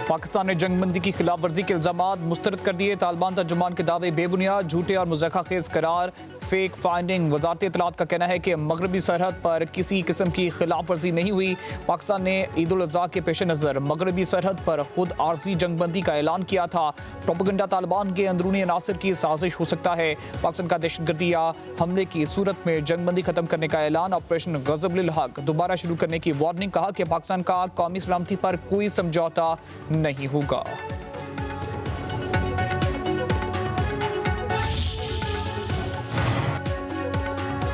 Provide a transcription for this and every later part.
पाकिस्तान ने जंगबंदी की खिलाफ वर्जी के इल्जामात मुस्तरद कर दिए। तालिबान तर्जुमान के दावे बेबुनियाद, झूठे और मुज़क्क़ा-खेज़ करार। Fake finding. वज़ारत इत्तलात का कहना है कि मगरबी सरहद पर किसी किस्म की खिलाफ वर्जी नहीं हुई। पाकिस्तान ने ईद उल अज़हा के पेश नज़र मगरबी सरहद पर खुद आर्जी जंगबंदी का ऐलान किया था। प्रोपेगेंडा तालिबान के अंदरूनी अनासर की साजिश हो सकता है। पाकिस्तान का दहशतगर्दी या हमले की सूरत में जंगबंदी खत्म करने का ऐलान। ऑपरेशन गज़ब-उल हक दोबारा शुरू करने की वार्निंग। कहा कि पाकिस्तान का कौमी सलामती पर कोई समझौता नहीं होगा।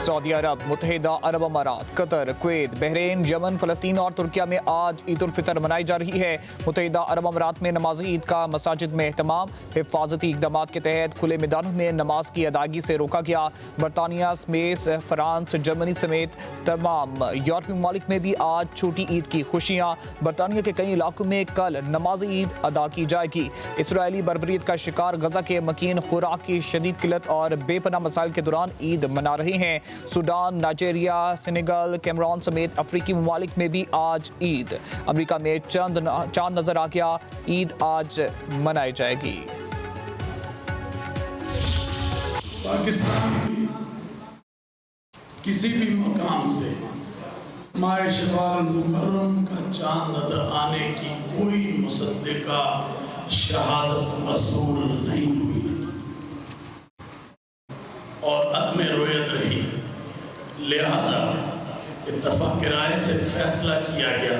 सऊदी अरब, मुत्तहिदा अरब अमारात, कतर, कुवैत, बहरीन, यमन, फ़लस्तीन और तुर्किया में आज ईद उल फितर मनाई जा रही है। मुत्तहिदा अरब अमारात में नमाज़ी ईद का मसाजिद में एहतमाम। हिफाजती इक़दामात के तहत खुले मैदानों में नमाज की अदायगी से रोका गया। बरतानिया, स्पेस, फ्रांस, जर्मनी समेत तमाम यूरोपीय ममालिक में भी आज छोटी ईद की खुशियाँ। बरतानिया के कई इलाकों में कल नमाज ईद अदा की जाएगी। इसराइली बर्बरियत का शिकार गजा के मकीन खुराक की शदीद किल्लत और बेपनाह मसाइल के दौरान ईद मना रहे हैं। सूडान, नाइजीरिया, सेनेगल, कैमरून समेत अफ्रीकी ममालिक में भी आज ईद। अमेरिका में चांद नजर आ गया। ईद आज मनाई जाएगी। पाकिस्तान की किसी भी मकाम से माए शवाल मुकर्रम का चांद नजर आने की कोई मुसद्दिका शहादत मसूल नहीं हुई और अदम रोयत रही। लिहाजा इत्तफाक की राय से फैसला किया गया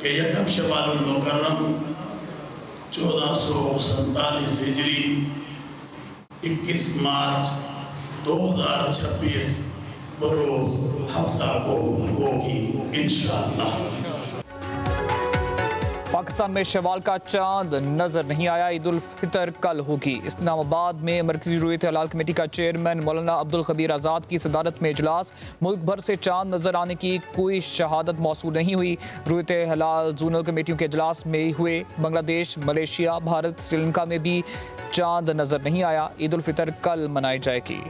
कि यकम शवाल मुकर्रम 1447 हिजरी 21 मार्च 2026 बरोज हफ्ता को होगी इंशाअल्लाह। पाकिस्तान में शवाल का चांद नजर नहीं आया। ईद उल फितर कल होगी। इस्लामाबाद में मरकजी रूयत हलाल कमेटी का चेयरमैन मौलाना अब्दुल खबीर आज़ाद की सदारत में इजलास। मुल्क भर से चांद नजर आने की कोई शहादत मौसूल नहीं हुई। रूयत हलाल जोनल कमेटियों के इजलास में हुए। बांग्लादेश, मलेशिया, भारत, श्रीलंका में भी चांद नजर नहीं आया। ईद उल फितर कल मनाई जाएगी।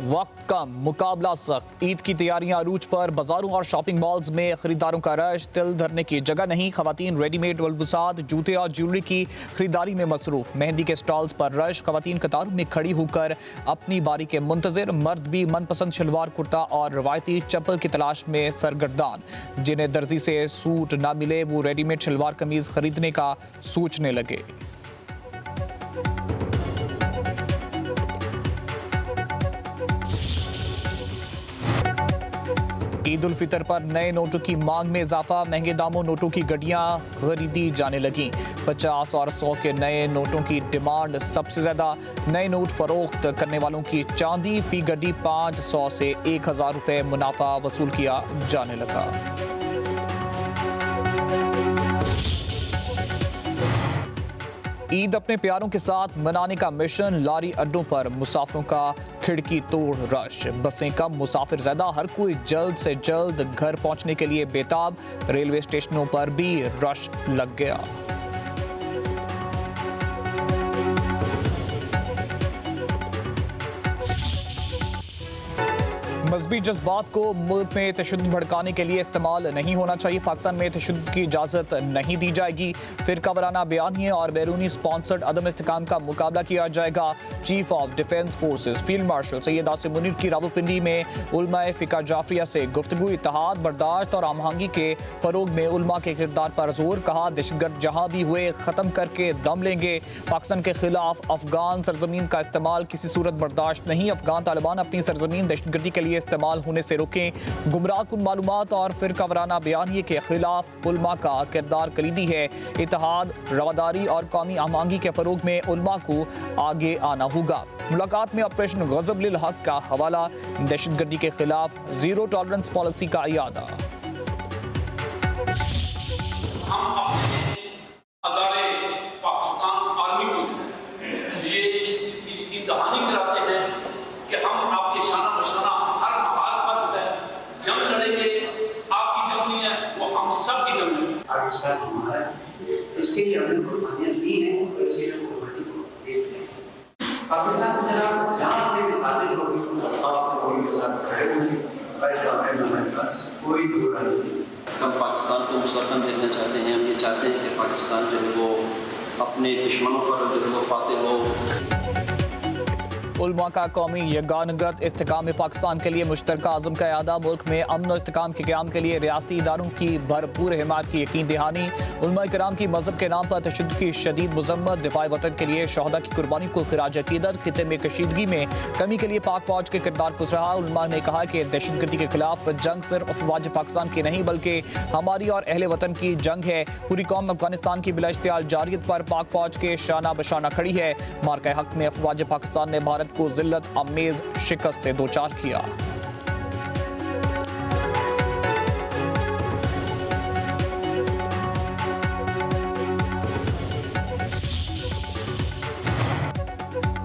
वक्त कम, मुकाबला सख्त। ईद की तैयारियां अरूज पर। बाजारों और शॉपिंग मॉल्स में खरीदारों का रश। तिल धरने की जगह नहीं। खवातीन रेडीमेड मलबूसात, जूते और ज्वेलरी की खरीदारी में मसरूफ। मेहंदी के स्टॉल्स पर रश। खवातीन कतारों में खड़ी होकर अपनी बारी के मुंतजिर। मर्द भी मनपसंद शलवार कुर्ता और रवायती चप्पल की तलाश में सरगर्दान। जिन्हें दर्जी से सूट ना मिले वो रेडीमेड शलवार कमीज खरीदने का सोचने लगे। ईद उल फितर पर नए नोटों की मांग में इजाफा। महंगे दामों नोटों की गड्डियां खरीदी जाने लगी। 50 और 100 के नए नोटों की डिमांड सबसे ज्यादा। नए नोट फरोख्त करने वालों की चांदी फी गड्डी 500 से 1000 रुपए मुनाफा वसूल किया जाने लगा। ईद अपने प्यारों के साथ मनाने का मिशन। लारी अड्डों पर मुसाफिरों का खिड़की तोड़ रश। बसें कम, मुसाफिर ज्यादा। हर कोई जल्द से जल्द घर पहुंचने के लिए बेताब। रेलवे स्टेशनों पर भी रश लग गया। मजहबी जज्बात को मुल्क में तशद्दुद भड़काने के लिए इस्तेमाल नहीं होना चाहिए। पाकिस्तान में तशद्दुद की इजाज़त नहीं दी जाएगी। फिरका वाराना बयानिए और बैरूनी स्पॉन्सर्ड अदम इस्तेकाम का मुकाबला किया जाएगा। Chief of defence forces field marshal Syed Asim Munir की रावलपिंडी में उलमाए फ़िक़ा जाफरिया से गुफ्तगू। इत्तेहाद, बर्दाश्त और हमआहंगी के फ़रोग में उलमा के किरदार पर जोर। कहा दहशतगर्द जहाँ भी हुए ख़त्म करके दम लेंगे। पाकिस्तान के खिलाफ अफगान सरजमीन का इस्तेमाल किसी सूरत बर्दाश्त नहीं। अफगान तालिबान अपनी सरजमीन दहशतगर्दी के लिए इस्तेमाल होने से रोकें। गुमराह कुन मालूमात और फिरका वाराना बयानिए के खिलाफ उलमा का किरदार कलीदी है। इत्तेहाद, रवादारी और कौमी हमआहंगी के फरोग में उलमा को आगे आना होगा। मुलाकात में ऑपरेशन गज़ब-उल हक का हवाला। दहशतगर्दी के खिलाफ जीरो टॉलरेंस पॉलिसी का इयादा। पाकिस्तान आर्मी को ये इस चीज की दहानी कराते हैं कि हम आपके शाना बशाना हर महाज पर जो है जंग लड़ेंगे। आपकी जंग नहीं है, वो हम सब की जंग है। पाकिस्तान हमारा इसके लिए हमने कुर्बानियां दी हैं और इसके लिए कुर्बानी को देख रहे हैं। पाकिस्तान हम पाकिस्तान को मुस्तहकम देखना चाहते हैं। हम ये चाहते हैं कि पाकिस्तान जो है वो अपने दुश्मनों पर जो है वो फातिह हो। उलमा का कौमी यगानगत इस्तेकाम पाकिस्तान के लिए मुश्तरका आज़म का इरादा। मुल्क में अमन और इस्तेकाम के क़याम के लिए रियासती इदारों की भरपूर हिमायत की यकीन दहानी। उलमा कराम की मजहब के नाम पर तशद्दुद की शदीद मज़म्मत। दिफाए वतन के लिए शहदा की कुर्बानी को खिराज अकीदत। खिते में कशीदगी में कमी के लिए पाक फौज के किरदार गुज़ रहा। उलमा ने कहा कि दहशतगर्दी के खिलाफ जंग सिर्फ अफवाज पाकिस्तान की नहीं बल्कि हमारी और अहले वतन की जंग है। पूरी कौम अफगानिस्तान की बिलाइश्तियाल जारियत पर पाक फौज के शाना बशाना खड़ी है। मार्का हक में अफवाज पाकिस्तान ने भारत को जिल्लत अमेज शिकस्त से दोचार किया।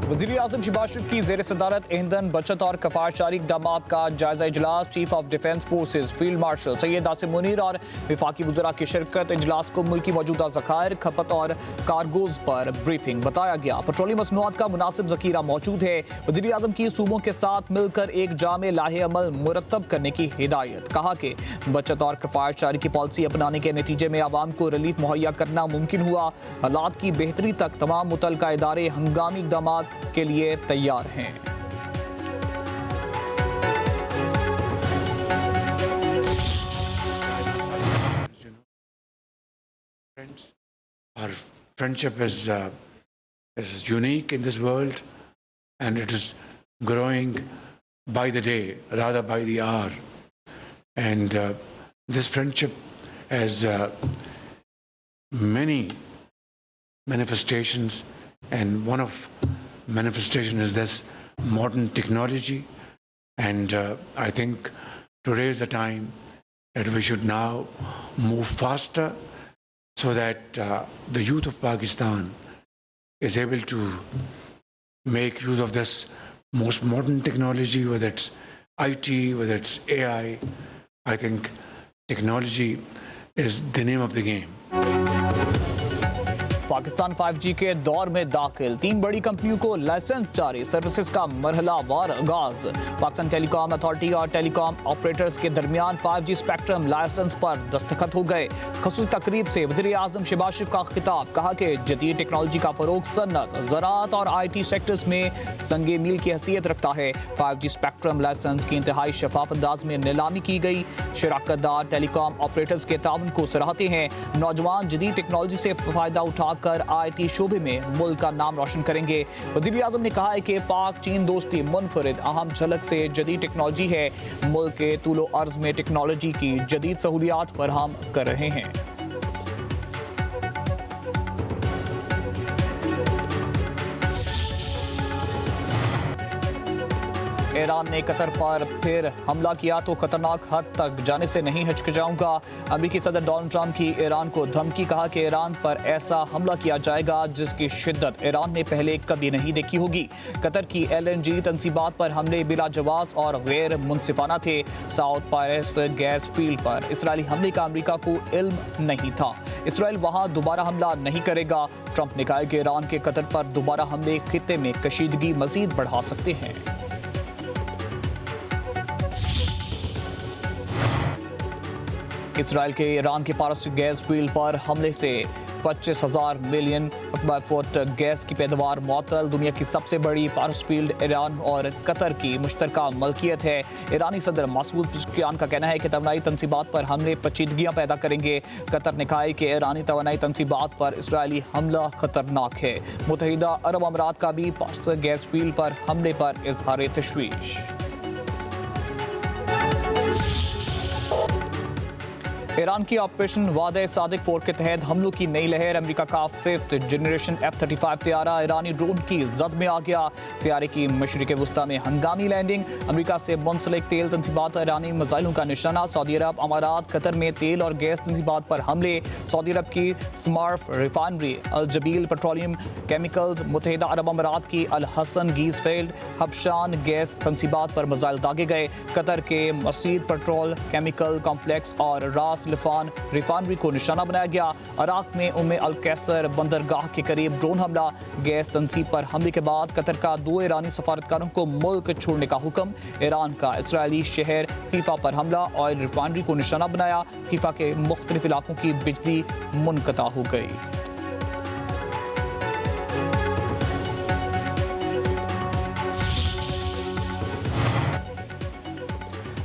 वज़ीर आज़म शहबाज शरीफ की ज़ेर सदारत ईंधन बचत और कफ़ायतशारी इक़दाम का जायजा इजलास। Chief of defence forces field marshal Syed Asim Munir और वफाकी वज़रा की शिरकत। इजलास को मुल्की मौजूदा ज़खायर, खपत और कार्गोज पर ब्रीफिंग। बताया गया पेट्रोलियम मसनूआत का मुनासिब ज़ख़ीरा मौजूद है। वज़ीर आज़म की सूबों के साथ मिलकर एक जामे लाहे अमल मुरतब करने की हिदायत। कहा कि बचत और कफ़ायतशारी की पॉलिसी अपनाने के नतीजे में आवाम को रिलीफ मुहैया करना मुमकिन हुआ। हालात की बेहतरी तक तमाम मुतल्लिका इदारे हंगामी इक़दाम के लिए तैयार हैं। Our friendship is unique in this world, and it is growing by the day, rather by the hour. And this friendship has many manifestations, and one of manifestation is this modern technology. And I think today is the time that we should now move faster so that the youth of Pakistan is able to make use of this most modern technology, whether it's IT, whether it's AI. I think technology is the name of the game. Pakistan 5G के दौर में दाखिल। 3 बड़ी कंपनियों को licence जारी। Services का मरहलावार आगाज। पाकिस्तान टेलीकॉम अथॉरिटी और टेलीकॉम ऑपरेटर्स के दरमियान 5G स्पेक्ट्रम लाइसेंस पर दस्तखत हो गए। खसूसी तकरीब से वज़ीर आज़म शहबाज शरीफ का खिताब। कहा कि जदीद टेक्नोलॉजी का फरोग सन्नत, ज़राअत और IT सेक्टर्स में संगे मील की हैसियत रखता है। 5G स्पेक्ट्रम लाइसेंस की इंतहाई शफाफ अंदाज में नीलामी की गई। शराकतदार टेलीकॉम ऑपरेटर्स के ताउन को सराहते हैं। नौजवान जदीद टेक्नोलॉजी से फ़ायदा उठाकर IT शोबे में मुल्क का नाम रोशन करेंगे। वज़ीर आज़म ने कहा है कि पाक चीन दोस्ती मुनफरिद अहम झलक से जदीद टेक्नोलॉजी है। मुल्क के तूलो अर्ज में टेक्नोलॉजी की जदीद सहूलियात फराहम कर रहे हैं। ईरान ने कतर पर फिर हमला किया तो खतरनाक हद तक जाने से नहीं हिचकिचाऊंगा। अमेरिकी सदर डोनाल्ड ट्रंप की ईरान को धमकी। कहा कि ईरान पर ऐसा हमला किया जाएगा जिसकी शिद्दत ईरान ने पहले कभी नहीं देखी होगी। कतर की LNG तंसीबात पर हमले बिला जवाज और गैर मुनसिफाना थे। साउथ पायरेस गैस फील्ड पर इसराइली हमले का अमेरिका को इल्म नहीं था। इसराइल वहां दोबारा हमला नहीं करेगा। ट्रंप ने कहा कि ईरान के कतर पर दोबारा हमले खित्ते में कशीदगी मजीद बढ़ा सकते हैं। इसराइल के ईरान के पारस गैस फील्ड पर हमले से 25,000 मिलियन फुट गैस की पैदावार मअतल। दुनिया की सबसे बड़ी पारस फील्ड ईरान और कतर की मुश्तरका मलकियत है। ईरानी सदर मसूद पेज़ेश्कियान का कहना है कि तवानाई तंसीबात पर हमले पेचीदगियां पैदा करेंगे। कतर ने कहा है कि ईरानी तवानाई तंसीबात पर इसराइली हमला खतरनाक है। मुत्तहिदा अरब अमारात का भी पारस गैस फील्ड पर हमले पर इजहार तशवीश। ईरान की ऑपरेशन वादे सादिक 4 के तहत हमलों की नई लहर। अमेरिका का 5th जनरेशन F-35 तैयारा ईरानी ड्रोन की जद में आ गया। तैयारे की मशरिक वस्ता में हंगामी लैंडिंग। अमेरिका से मुंसलिक तेल तंसीबात ईरानी मिसाइलों का निशाना। सऊदी अरब अमारात कतर में तेल और गैस तंसीबात पर हमले। सऊदी अरब की स्मार्फ रिफाइनरी अल जबील पेट्रोलियम केमिकल्स। मुत्तहिदा अरब अमारात की अल हसन गीज फील्ड हबशान गैस तंसीबात पर मिसाइल दागे गए। कतर के मसीद पेट्रोल केमिकल कॉम्प्लेक्स और रास रास लिफान रिफाइनरी को निशाना बनाया गया। इराक में उम्मे अल कैसर बंदरगाह के करीब ड्रोन हमला। गैस तंसीब पर हमले के बाद कतर का 2 ईरानी सफारतकारों को मुल्क छोड़ने का हुक्म। ईरान का इसराइली शहर खीफा पर हमला, ऑयल रिफाइनरी को निशाना बनाया। खीफा के मुख्तलिफ इलाकों की बिजली मुनक़ता हो गई।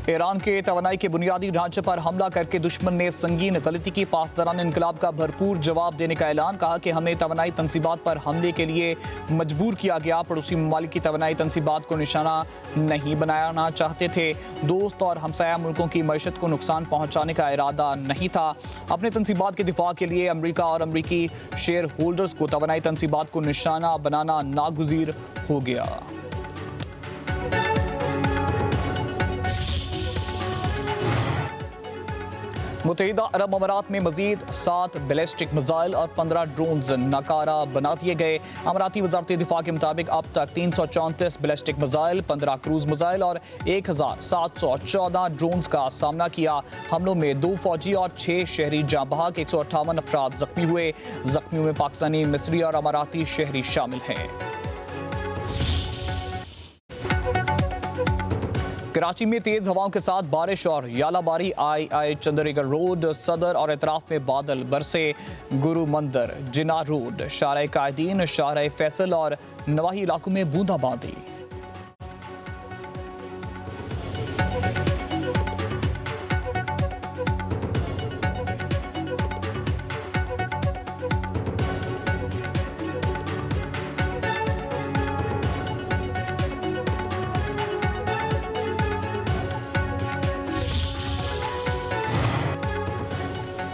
ईरान के तवानाई के बुनियादी ढांचे पर हमला करके दुश्मन ने संगीन गलती की। पासदारान इनकलाब का भरपूर जवाब देने का ऐलान। कहा कि हमें तवानाई तंसीबात पर हमले के लिए मजबूर किया गया। पड़ोसी ममालिक की तवानाई तंसीबात को निशाना नहीं बनाना चाहते थे। दोस्त और हमसाया मुल्कों की मईशत को नुकसान पहुंचाने का इरादा नहीं था। अपने तंसीबात के दिफा के लिए अमरीका और अमरीकी शेयर होल्डर्स को तवानाई तंसीबात को निशाना बनाना नागुज़ीर हो गया। मुत्तहिदा अरब अमारात में मजीद 7 बैलिस्टिक मिसाइल और 15 ड्रोन्स नाकारा बना दिए गए। अमाराती वजारत दिफा के मुताबिक अब तक 334 बैलिस्टिक मिसाइल, 15 क्रूज मिसाइल और 1714 ड्रोन्स का सामना किया। हमलों में 2 फौजी और 6 शहरी जाँ बहक, 158 अफराद जख्मी हुए। जख्मियों में पाकिस्तानी, मिस्री और अमाराती शहरी शामिल हैं। कराची में तेज हवाओं के साथ बारिश और यालाबारी। आई चंद्रीगढ़ रोड, सदर और इतराफ में बादल बरसे। गुरु मंदिर, जिना रोड, शाहराह कायदीन, शाहराह फैसल और नवाही इलाकों में बूंदाबांदी।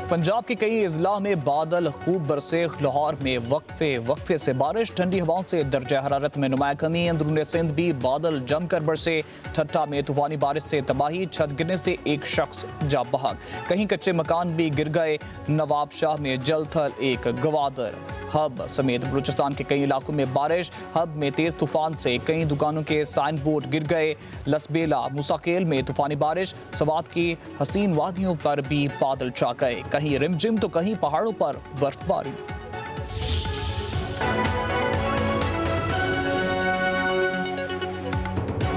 पंजाब के कई अजला में बादल खूब बरसे। लाहौर में वक्फे से बारिश। ठंडी हवाओं से दर्जा हरारत में नुमाया कमी। अंदरून सिंध भी बादल जमकर बरसे। ठट्टा में तूफानी बारिश से तबाही। छत गिरने से एक शख्स जा बहक। कहीं कच्चे मकान भी गिर गए। नवाब शाह में जल थल एक गवादर। हब समेत बलूचिस्तान के कई इलाकों में बारिश। हब में तेज तूफान से कई दुकानों के साइन बोर्ड गिर गए। लसबेला मुसाकेल में तूफानी बारिश। सवात की हसीन वादियों पर भी बादल छा गए। कहीं रिमझिम तो कहीं पहाड़ों पर बर्फबारी।